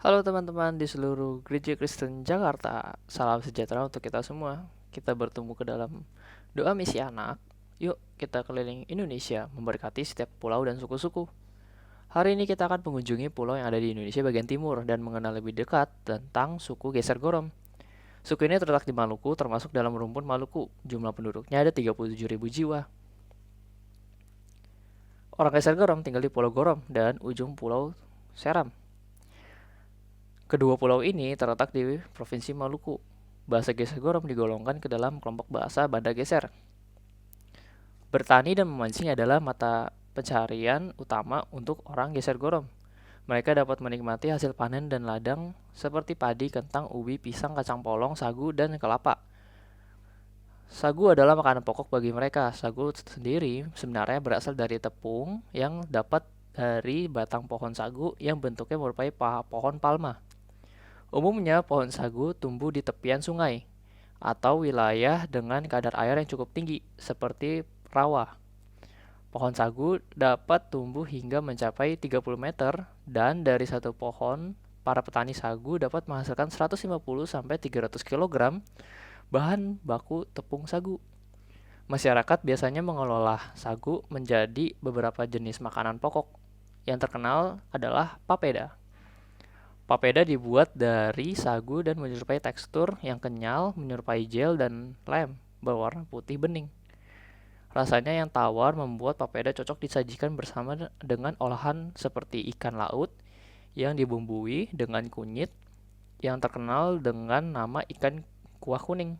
Halo teman-teman di seluruh Gereja Kristen Jakarta. Salam sejahtera untuk kita semua. Kita bertemu ke dalam doa misi anak. Yuk kita keliling Indonesia memberkati setiap pulau dan suku-suku. Hari ini kita akan mengunjungi pulau yang ada di Indonesia bagian timur dan mengenal lebih dekat tentang suku Geser Gorom. Suku ini terletak di Maluku, termasuk dalam rumpun Maluku. Jumlah penduduknya ada 37.000 jiwa. Orang Geser Gorom tinggal di Pulau Gorom dan ujung Pulau Seram. Kedua pulau ini terletak di Provinsi Maluku. Bahasa Geser Gorom digolongkan ke dalam kelompok bahasa Banda Geser. Bertani dan memancing adalah mata pencarian utama untuk orang Geser Gorom. Mereka dapat menikmati hasil panen dan ladang seperti padi, kentang, ubi, pisang, kacang polong, sagu, dan kelapa. Sagu adalah makanan pokok bagi mereka. Sagu sendiri sebenarnya berasal dari tepung yang dapat dari batang pohon sagu yang bentuknya merupai pohon palma. Umumnya pohon sagu tumbuh di tepian sungai atau wilayah dengan kadar air yang cukup tinggi seperti rawa. Pohon sagu dapat tumbuh hingga mencapai 30 meter dan dari satu pohon para petani sagu dapat menghasilkan 150 sampai 300 kg bahan baku tepung sagu. Masyarakat biasanya mengelola sagu menjadi beberapa jenis makanan pokok. Yang terkenal adalah papeda. Papeda dibuat dari sagu dan menyerupai tekstur yang kenyal, menyerupai gel dan lem berwarna putih bening. Rasanya yang tawar membuat papeda cocok disajikan bersama dengan olahan seperti ikan laut yang dibumbui dengan kunyit yang terkenal dengan nama ikan kuah kuning.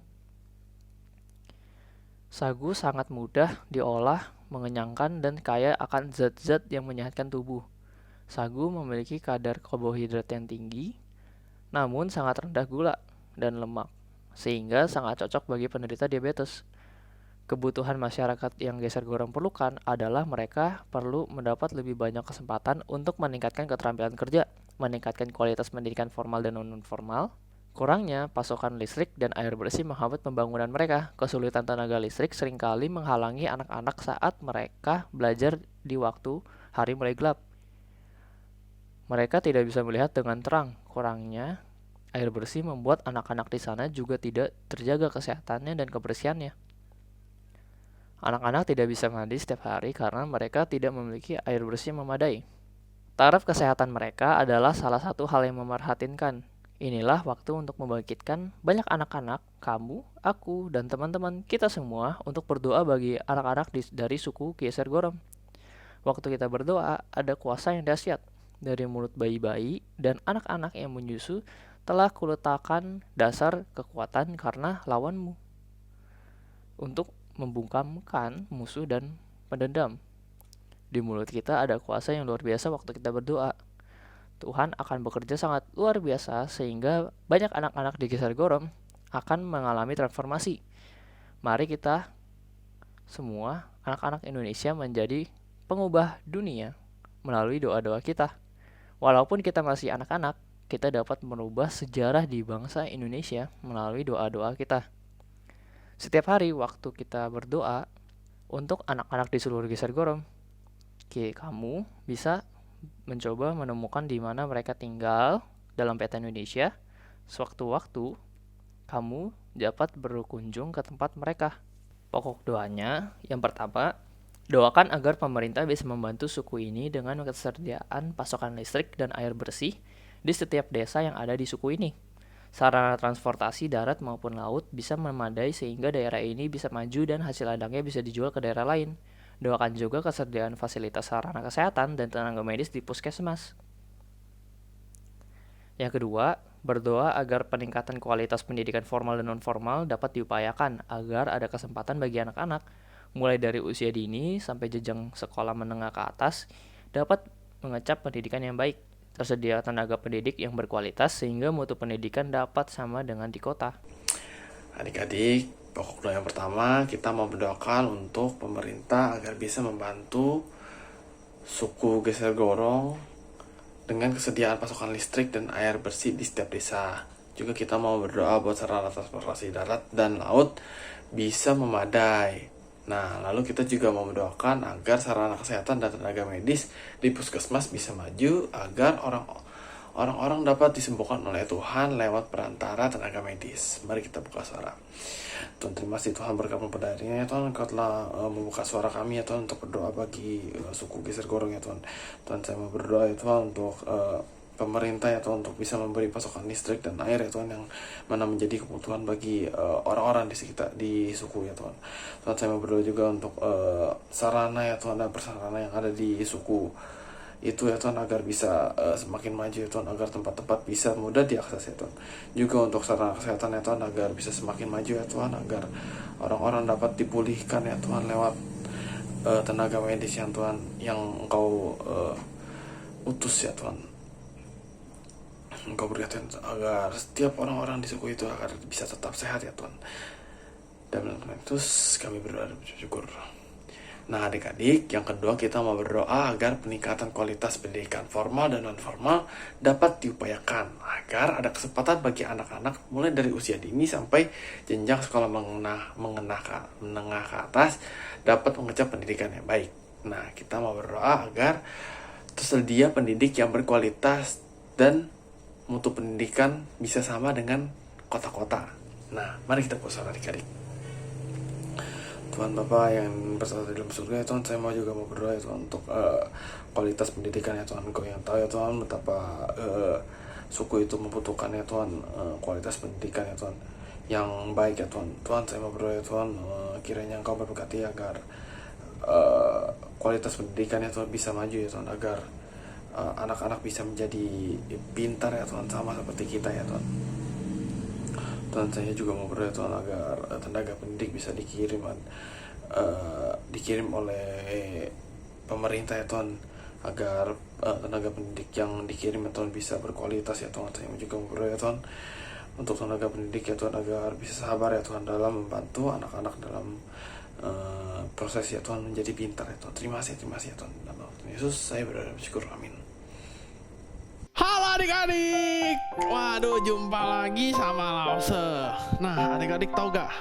Sagu sangat mudah diolah, mengenyangkan dan kaya akan zat-zat yang menyehatkan tubuh. Sagu memiliki kadar karbohidrat yang tinggi, namun sangat rendah gula dan lemak, sehingga sangat cocok bagi penderita diabetes. Kebutuhan masyarakat yang Geser Gorom perlukan adalah mereka perlu mendapat lebih banyak kesempatan untuk meningkatkan keterampilan kerja, meningkatkan kualitas pendidikan formal dan non-formal. Kurangnya pasokan listrik dan air bersih menghambat pembangunan mereka. Kesulitan tenaga listrik seringkali menghalangi anak-anak saat mereka belajar di waktu hari mulai gelap. Mereka tidak bisa melihat dengan terang. Kurangnya air bersih membuat anak-anak di sana juga tidak terjaga kesehatannya dan kebersihannya. Anak-anak tidak bisa mandi setiap hari karena mereka tidak memiliki air bersih yang memadai. Taraf kesehatan mereka adalah salah satu hal yang memerhatinkan. Inilah waktu untuk membangkitkan banyak anak-anak, kamu, aku, dan teman-teman kita semua untuk berdoa bagi anak-anak dari suku Geser Gorom. Waktu kita berdoa, ada kuasa yang dahsyat. Dari mulut bayi-bayi dan anak-anak yang menyusu telah kuletakkan dasar kekuatan karena lawanmu untuk membungkamkan musuh dan pendendam. Di mulut kita ada kuasa yang luar biasa waktu kita berdoa. Tuhan akan bekerja sangat luar biasa sehingga banyak anak-anak di Geser Gorom akan mengalami transformasi. Mari kita semua anak-anak Indonesia menjadi pengubah dunia melalui doa-doa kita. Walaupun kita masih anak-anak, kita dapat merubah sejarah di bangsa Indonesia melalui doa-doa kita. Setiap hari waktu kita berdoa untuk anak-anak di seluruh Geser Gorom, kamu bisa mencoba menemukan di mana mereka tinggal dalam peta Indonesia. Sewaktu-waktu kamu dapat berkunjung ke tempat mereka. Pokok doanya yang pertama, doakan agar pemerintah bisa membantu suku ini dengan kesediaan pasokan listrik dan air bersih di setiap desa yang ada di suku ini. Sarana transportasi darat maupun laut bisa memadai sehingga daerah ini bisa maju dan hasil ladangnya bisa dijual ke daerah lain. Doakan juga kesediaan fasilitas sarana kesehatan dan tenaga medis di puskesmas. Yang kedua, berdoa agar peningkatan kualitas pendidikan formal dan non-formal dapat diupayakan agar ada kesempatan bagi anak-anak mulai dari usia dini sampai jenjang sekolah menengah ke atas dapat mengecap pendidikan yang baik. Tersedia tenaga pendidik yang berkualitas sehingga mutu pendidikan dapat sama dengan di kota. Adik-adik, pokok doa yang pertama kita mau berdoakan untuk pemerintah agar bisa membantu suku Geser Gorong dengan kesediaan pasokan listrik dan air bersih di setiap desa. Juga kita mau berdoa buat sarana transportasi darat dan laut bisa memadai. Nah, lalu kita juga mau mendoakan agar sarana kesehatan dan tenaga medis di puskesmas bisa maju agar orang-orang dapat disembuhkan oleh Tuhan lewat perantara tenaga medis. Mari kita buka suara. Tuhan, terima kasih Tuhan, berkat memperdayaannya ya Tuhan, Engkau telah membuka suara kami ya Tuhan untuk berdoa bagi suku Geser Gorong ya Tuhan. Tuhan, saya mau berdoa ya Tuhan untuk pemerintah ya Tuhan, untuk bisa memberi pasokan listrik dan air ya Tuhan, yang mana menjadi kebutuhan bagi orang-orang di sekitar di suku ya Tuhan. Tuhan, saya mau berdoa juga untuk sarana ya Tuhan, dan prasarana yang ada di suku itu ya Tuhan, agar bisa semakin maju ya Tuhan, agar tempat-tempat bisa mudah diakses ya Tuhan. Juga untuk sarana kesehatan ya Tuhan, agar bisa semakin maju ya Tuhan, agar orang-orang dapat dipulihkan ya Tuhan lewat tenaga medis yang Tuhan, yang Engkau utus ya Tuhan. Engkau berkata agar setiap orang-orang di suku itu agar bisa tetap sehat ya Tuhan. Dan terus kami berdoa dan bersyukur. Nah adik-adik, yang kedua kita mau berdoa agar peningkatan kualitas pendidikan formal dan non-formal dapat diupayakan, agar ada kesempatan bagi anak-anak mulai dari usia dini sampai jenjang sekolah menengah ke atas dapat mengejar pendidikan yang baik. Nah kita mau berdoa agar tersedia pendidik yang berkualitas dan mutu pendidikan bisa sama dengan kota-kota. Nah mari kita berdoa adik-adik. Tuhan Bapa yang bersatu dalam surga ya Tuhan, saya juga mau berdoa ya Tuhan untuk kualitas pendidikan ya Tuhan. Engkau yang tahu ya Tuhan betapa suku itu membutuhkan ya Tuhan kualitas pendidikan ya Tuhan yang baik ya Tuhan. Tuhan, saya mau berdoa ya Tuhan, kiranya Engkau berkati agar kualitas pendidikan ya Tuhan bisa maju ya Tuhan, agar anak-anak bisa menjadi pintar ya Tuhan, sama seperti kita ya Tuhan. Tuhan, saya juga mau berdoa Tuhan agar tenaga pendidik bisa dikirim oleh pemerintah ya Tuhan, agar tenaga pendidik yang dikirim ya Tuhan bisa berkualitas ya Tuhan. Saya juga mau berdoa ya Tuhan untuk tenaga pendidik ya Tuhan, agar bisa sabar ya Tuhan dalam membantu anak-anak dalam proses ya Tuhan menjadi pintar ya Tuhan. Terima kasih ya Tuhan. Dalam nama Tuhan Yesus saya berdoa dan bersyukur, amin. Halo adik-adik, waduh jumpa lagi sama Lause. Nah adik-adik tahu gak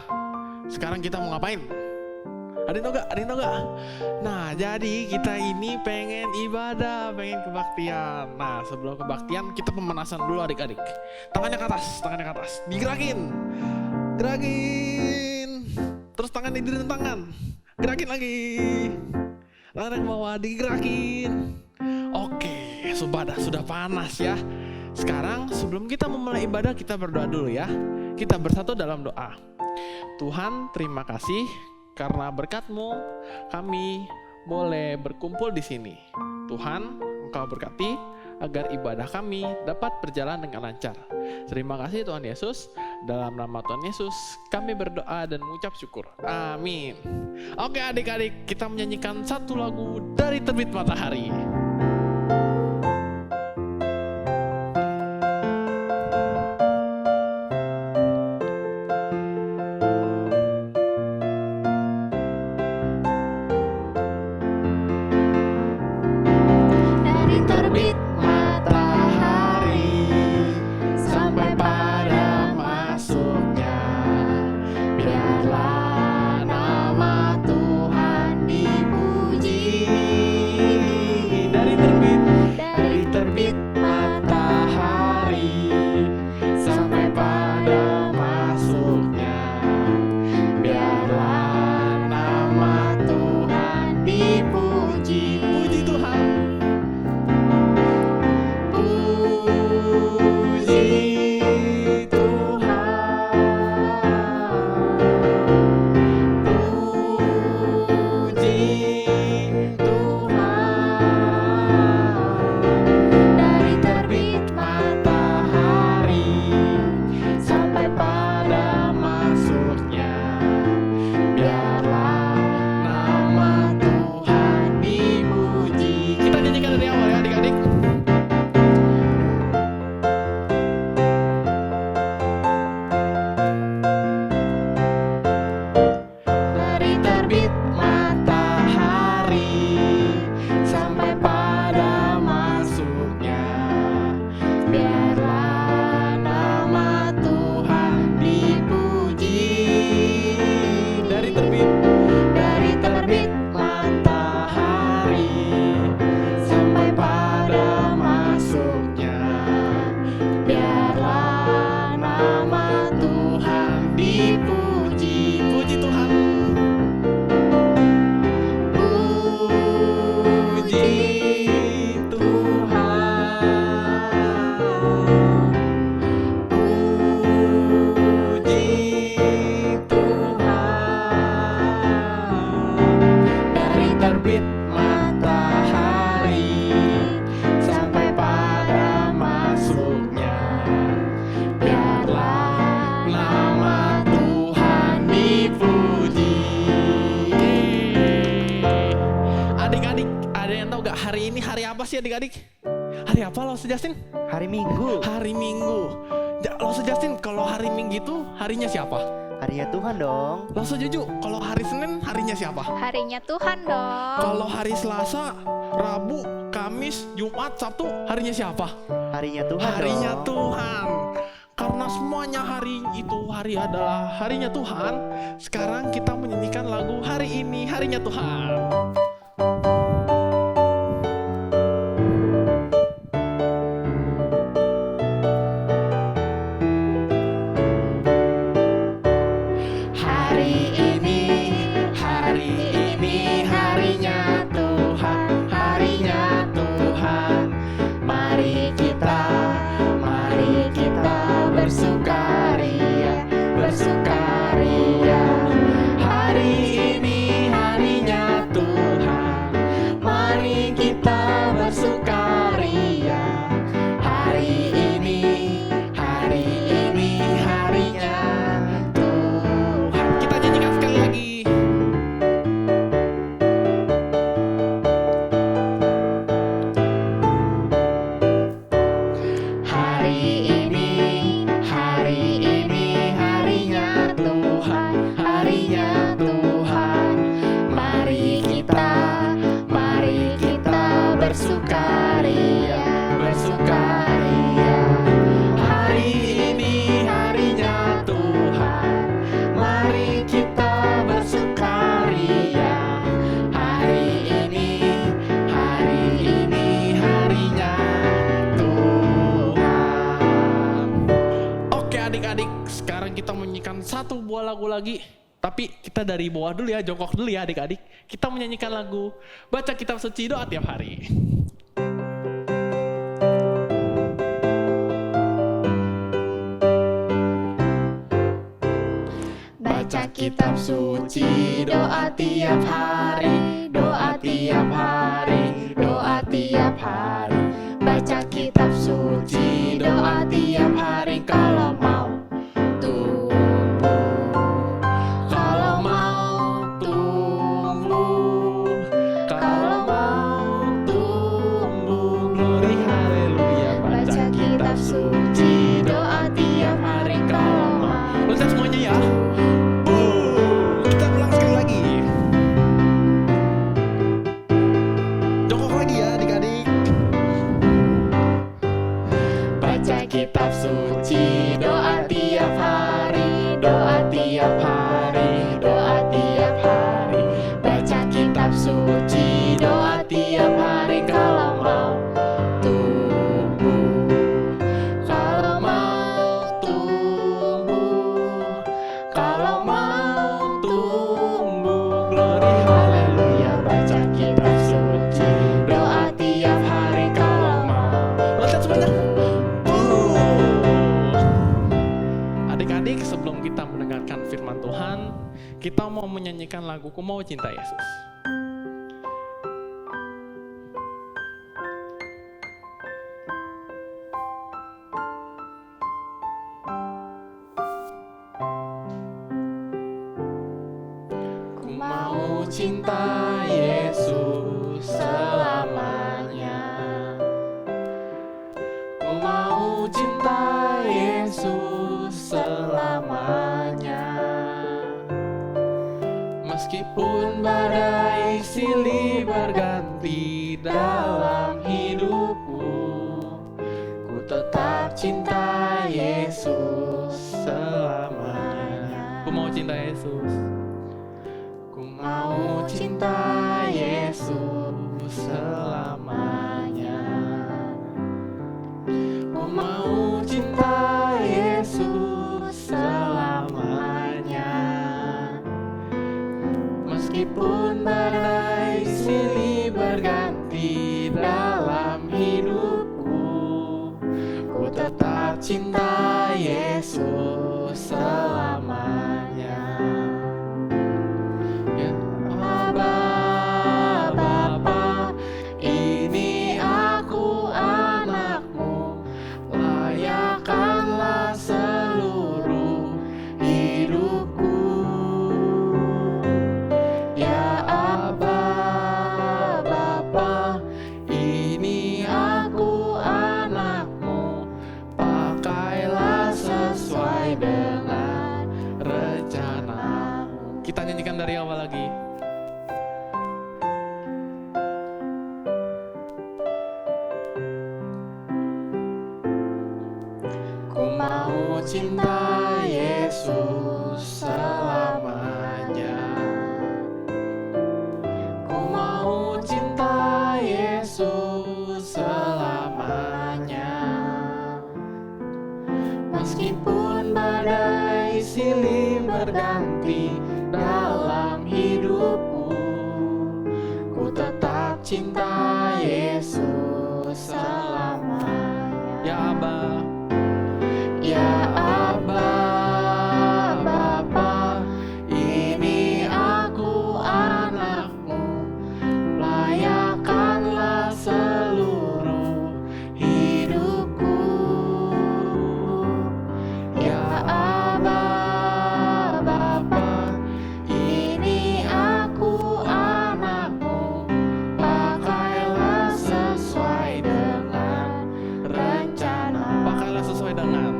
sekarang kita mau ngapain? Ada yang tahu gak? Nah jadi kita ini pengen ibadah, pengen kebaktian. Nah sebelum kebaktian kita pemanasan dulu adik-adik. Tangannya ke atas, digerakin. Terus tangan didirin tangan, gerakin lagi. Tangan ke bawah, digerakin. Oke, sudah panas ya. Sekarang sebelum kita memulai ibadah, kita berdoa dulu ya. Kita bersatu dalam doa. Tuhan, terima kasih karena berkat-Mu kami boleh berkumpul di sini. Tuhan, Engkau berkati agar ibadah kami dapat berjalan dengan lancar. Terima kasih Tuhan Yesus. Dalam nama Tuhan Yesus kami berdoa dan mengucap syukur. Amin. Oke adik-adik, kita menyanyikan satu lagu dari Terbit Matahari. dipuji. Puji Tuhan. Puji dari terbit matahari sampai pada masuknya, biarlah nama Tuhan dipuji. Adik-adik, ada yang tahu gak hari ini hari apa sih adik-adik? Hari apa lo Justin? Hari Minggu. Hari Minggu. Lo Justin, kalau hari Minggu itu harinya siapa? Harinya Tuhan dong. Langsung Juju, kalau hari Senin harinya siapa? Harinya Tuhan dong. Kalau hari Selasa, Rabu, Kamis, Jumat, Sabtu harinya siapa? Harinya Tuhan Harinya dong. Tuhan. Karena semuanya hari itu hari adalah harinya Tuhan. Sekarang kita menyanyikan lagu hari ini harinya Tuhan. Bersukaria, hari ini harinya Tuhan. Mari kita bersukaria. Hari ini harinya Tuhan. Kita nyanyikan sekali lagi. Hari ini harinya Tuhan. Mari kita bersukaria. Hari ini harinya Tuhan. Mari kita bersukaria. Hari ini harinya Tuhan. Oke adik-adik, sekarang kita menyanyikan satu buah lagu lagi. Tapi kita dari bawah dulu ya, jongkok dulu ya adik-adik. Kita menyanyikan lagu Baca Kitab Suci Doa Tiap Hari. Baca kitab suci, doa tiap hari, doa tiap hari, doa tiap hari. Baca kitab suci, doa tiap hari kalau mau tumbuh. Kalau mau tumbuh, kalau mau tumbuh, glory haleluya. Baca kitab suci, doa tiap hari kalau mau. Loncat semuanya ya. Kita ulang sekali lagi. Jongkok lagi ya adik-adik. Baca kitab suci, doa tiap hari, doa tiap hari, doa tiap hari. Baca kitab suci, doa tiap hari kalau mau tumbuh. Kalau mau tumbuh, kalau mau tumbuh, glory haleluya. Baca kitab suci, doa tiap hari kalau mau. Loncat semuanya. Adik-adik, sebelum kita mendengarkan firman Tuhan, kita mau menyanyikan lagu Ku Mau Cinta Yesus. Ku mau cinta Yesus selamanya. Ku mau cinta Yesus selamanya. Meskipun badai silih berganti dalam hidupku, ku tetap cinta Yesus selamanya. Ku mau cinta Yesus. Ku mau cinta Yesus selamanya. Ku mau cinta Yesus selamanya. Meskipun badai silih berganti dalam hidupku, ku tetap cinta Yesus selamanya. Ya Aba, Bapa, ini aku anakmu, layakkanlah seluruh hidupku. Ya Aba, Bapa, ini aku anakmu, pakailah sesuai dengan rencanamu. Kita nyanyikan dari awal lagi. Ku mau cinta Yesus selamanya. Ku mau cinta Yesus selamanya. Meskipun badai silih berganti dalam hidupku, ku tetap cinta Yesus selamanya. Ya Aba, ya Aba, Bapa, ini aku anakmu, layakkanlah seluruh hidupku. Ya Aba, Bapa, ini aku anakmu, pakailah sesuai dengan rencana. Pakailah sesuai dengan.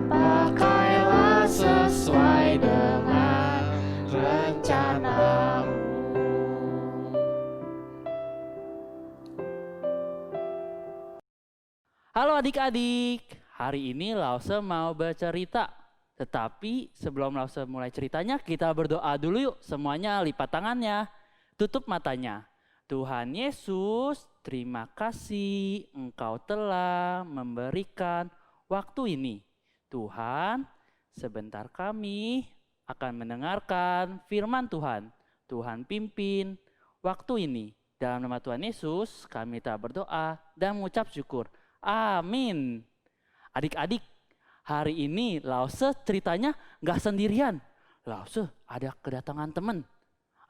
Pakailah sesuai dengan rencanamu. Halo adik-adik, hari ini Lause mau bercerita. Tetapi sebelum Lause mulai ceritanya, kita berdoa dulu yuk. Semuanya lipat tangannya, tutup matanya. Tuhan Yesus, terima kasih Engkau telah memberikan waktu ini. Tuhan, sebentar kami akan mendengarkan firman Tuhan. Tuhan pimpin waktu ini. Dalam nama Tuhan Yesus, kami telah berdoa dan mengucap syukur. Amin. Adik-adik, hari ini Lause ceritanya gak sendirian. Lause ada kedatangan teman.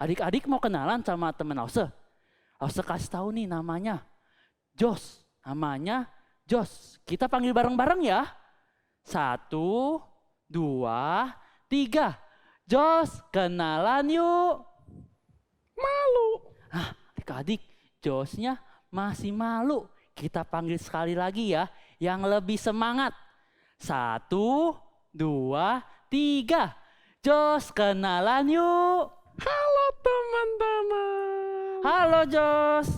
Adik-adik mau kenalan sama teman Lause? Lause kasih tahu nih namanya. Jos, namanya Jos. Kita panggil bareng-bareng ya. 1, 2, 3. Jos, kenalan yuk. Malu. Nah, adik-adik, Josnya masih malu. Kita panggil sekali lagi ya, yang lebih semangat. 1, 2, 3. Jos, kenalan yuk. Halo teman-teman. Halo Jos.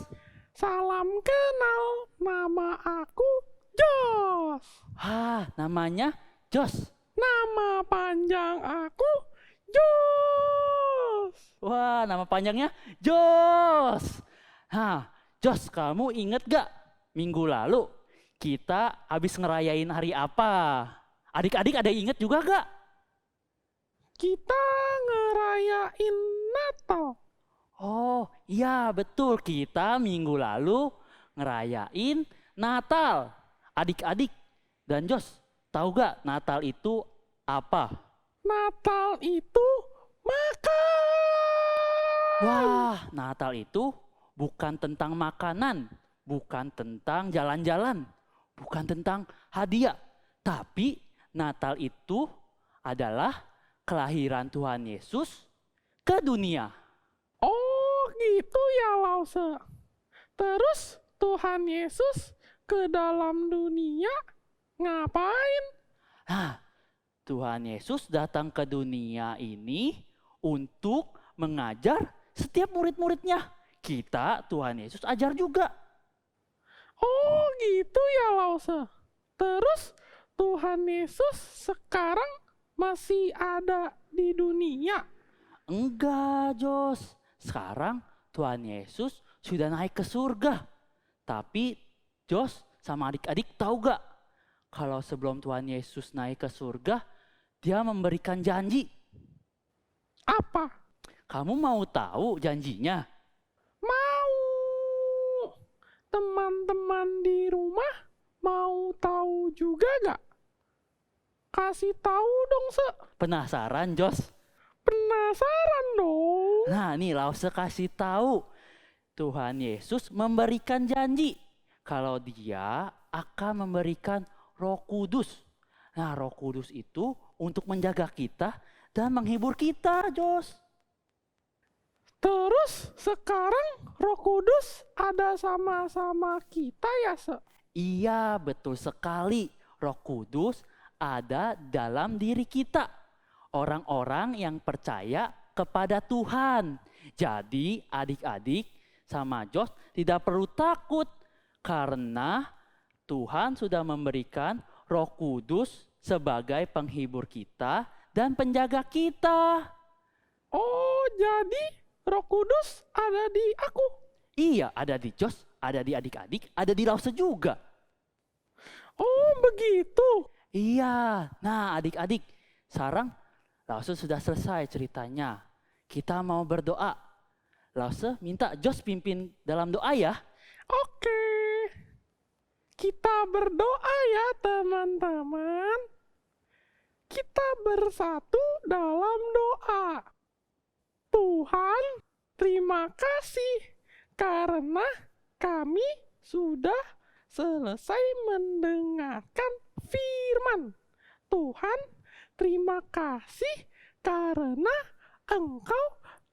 Salam kenal, nama aku Jos. Namanya Jos. Nama panjang aku Jos. Wah, nama panjangnya Jos. Jos, kamu inget gak minggu lalu kita habis ngerayain hari apa? Adik-adik ada inget juga gak? Kita ngerayain Natal. Oh iya betul, kita minggu lalu ngerayain Natal. Adik-adik dan Jos, tahu gak Natal itu apa? Natal itu makan. Wah, Natal itu bukan tentang makanan, bukan tentang jalan-jalan, bukan tentang hadiah. Tapi Natal itu adalah kelahiran Tuhan Yesus ke dunia. Oh gitu ya Lause. Terus Tuhan Yesus ke dalam dunia ngapain? Tuhan Yesus datang ke dunia ini untuk mengajar setiap murid-muridnya. Kita Tuhan Yesus ajar juga. Oh gitu ya Lause. Terus Tuhan Yesus sekarang masih ada di dunia? Enggak, Jos. Sekarang Tuhan Yesus sudah naik ke surga. Tapi Jos sama adik-adik tahu gak? Kalau sebelum Tuhan Yesus naik ke surga, dia memberikan janji. Apa? Kamu mau tahu janjinya? Mau. Teman-teman di rumah mau tahu juga gak? Kasih tahu dong, Se. Penasaran, Jos? Penasaran dong. Nah, nih Lause kasih tahu. Tuhan Yesus memberikan janji kalau Dia akan memberikan Roh Kudus. Nah, Roh Kudus itu untuk menjaga kita dan menghibur kita, Jos. Terus sekarang Roh Kudus ada sama-sama kita ya, Se? Iya, betul sekali. Roh Kudus ada dalam diri kita. Orang-orang yang percaya kepada Tuhan. Jadi adik-adik sama Jos tidak perlu takut karena Tuhan sudah memberikan Roh Kudus sebagai penghibur kita dan penjaga kita. Oh, jadi Roh Kudus ada di aku. Iya, ada di Jos, ada di adik-adik, ada di Lause juga. Oh, begitu. Iya, nah adik-adik, sekarang Lause sudah selesai ceritanya. Kita mau berdoa. Lause minta Jos pimpin dalam doa ya. Oke. Kita berdoa ya, teman-teman. Kita bersatu dalam doa. Tuhan, terima kasih karena kami sudah selesai mendengarkan firman. Tuhan, terima kasih karena Engkau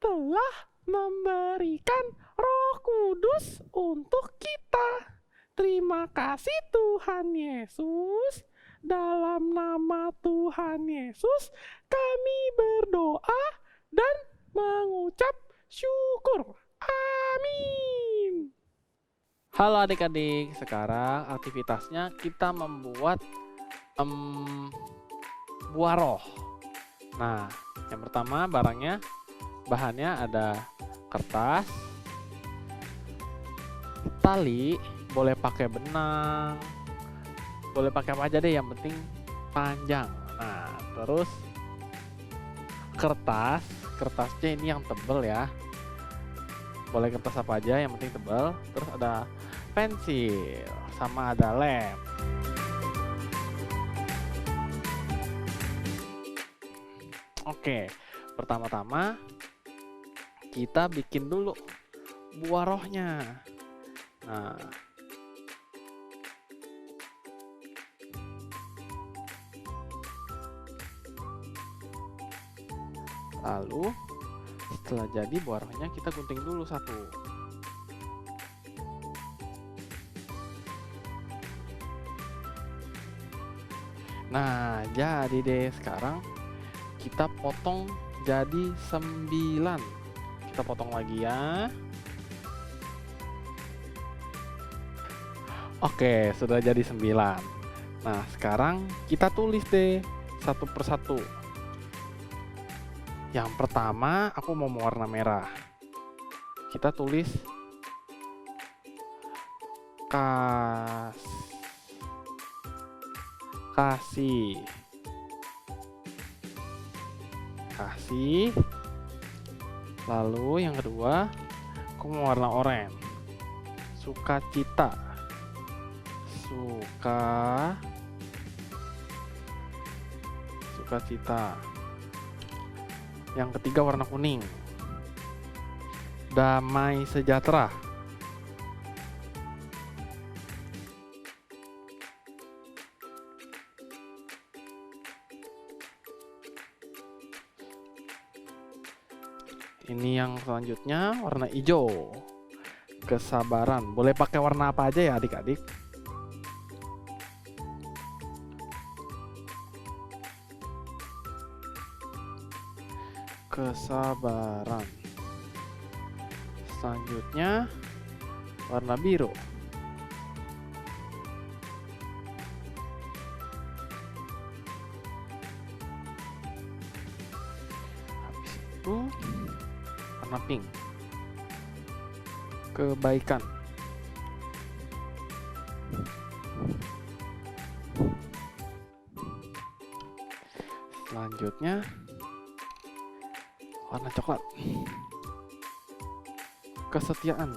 telah memberikan Roh Kudus untuk kita. Terima kasih Tuhan Yesus. Dalam nama Tuhan Yesus kami berdoa dan mengucap syukur. Amin. Halo adik-adik, sekarang aktivitasnya kita membuat buah roh. Nah, yang pertama bahannya ada kertas, tali, boleh pakai benang, boleh pakai apa aja deh, yang penting panjang. Nah, terus kertasnya ini yang tebel ya, boleh kertas apa aja yang penting tebal. Terus ada pensil sama ada lem. Oke, pertama-tama kita bikin dulu buah rohnya. Nah, lalu setelah jadi buah rohnya kita gunting dulu satu. Nah, jadi deh sekarang kita potong jadi 9. Kita potong lagi ya. Oke, sudah jadi 9. Nah, sekarang kita tulis deh satu persatu. Yang pertama, aku mau warna merah. Kita tulis kasih. Lalu yang kedua, aku mau warna oranye. Sukacita. Sukacita. Yang ketiga warna kuning. Damai sejahtera. Ini yang selanjutnya warna hijau. Kesabaran. Boleh pakai warna apa aja ya adik-adik. Kesabaran. Selanjutnya warna biru. Habis itu warna pink. Kebaikan. Selanjutnya Warna coklat. Kesetiaan.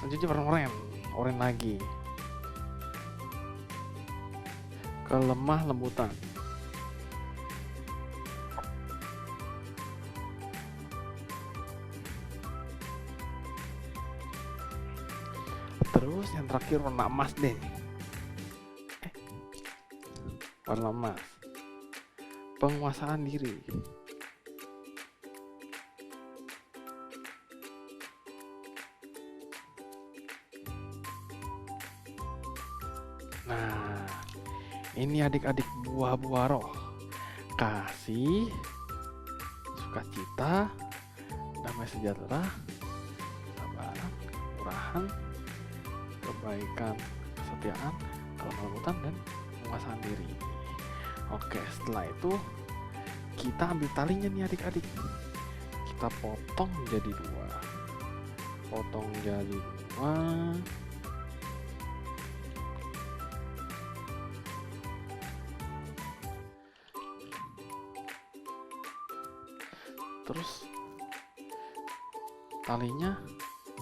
Selanjutnya warna oranye. Oranye lagi. Kelemah lembutan. Terus yang terakhir warna emas deh. Warna emas. Penguasaan diri. Nah, ini adik-adik buah-buah roh. Kasih, sukacita, damai sejahtera, kesabaran, kemurahan, kebaikan, kesetiaan, kelembutan, dan penguasaan diri. Oke, setelah itu kita ambil talinya nih adik-adik. Kita potong jadi 2. Potong jadi 2. Terus talinya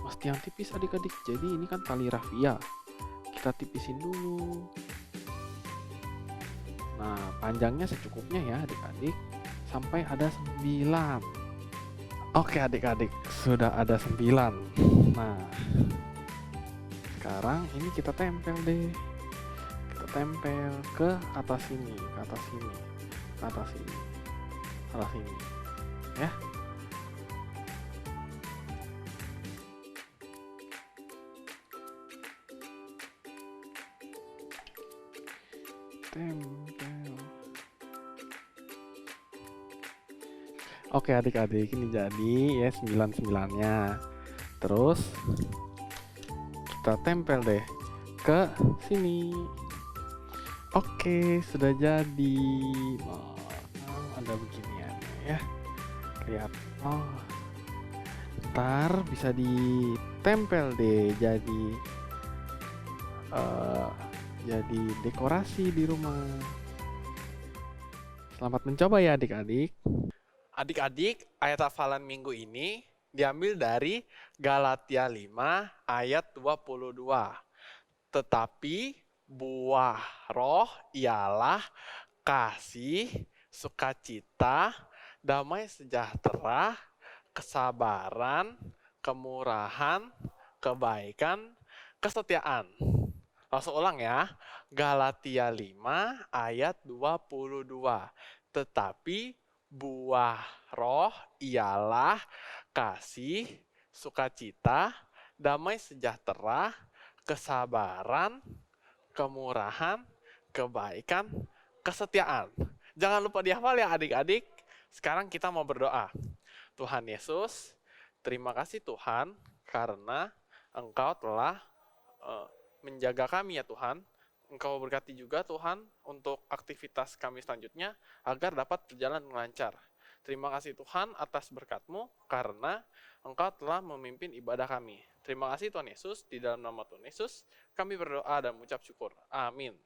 mesti yang tipis adik-adik. Jadi ini kan tali rafia. Kita tipisin dulu. Nah, panjangnya secukupnya ya adik-adik. Sampai ada 9. Oke adik-adik, sudah ada 9. Nah, sekarang ini kita tempel deh. Kita tempel ke atas sini, ke atas sini, ke atas sini, ke atas sini. Ya. Tempel. Oke adik-adik, ini jadi ya 9-9-nya. Terus kita tempel deh ke sini. Oke, sudah jadi. Oh, ada beginian ya. Lihat. Oh. Ntar bisa ditempel deh jadi dekorasi di rumah. Selamat mencoba ya adik-adik. Adik-adik, ayat hafalan minggu ini diambil dari Galatia 5 ayat 22. Tetapi buah roh ialah kasih, sukacita, damai sejahtera, kesabaran, kemurahan, kebaikan, kesetiaan. Langsung ulang ya. Galatia 5 ayat 22. Tetapi buah roh ialah kasih, sukacita, damai sejahtera, kesabaran, kemurahan, kebaikan, kesetiaan. Jangan lupa dihafal ya adik-adik. Sekarang kita mau berdoa. Tuhan Yesus, terima kasih Tuhan karena Engkau telah menjaga kami ya Tuhan. Engkau berkati juga Tuhan untuk aktivitas kami selanjutnya agar dapat berjalan dengan lancar. Terima kasih Tuhan atas berkat-Mu karena Engkau telah memimpin ibadah kami. Terima kasih Tuhan Yesus, di dalam nama Tuhan Yesus kami berdoa dan mengucap syukur. Amin.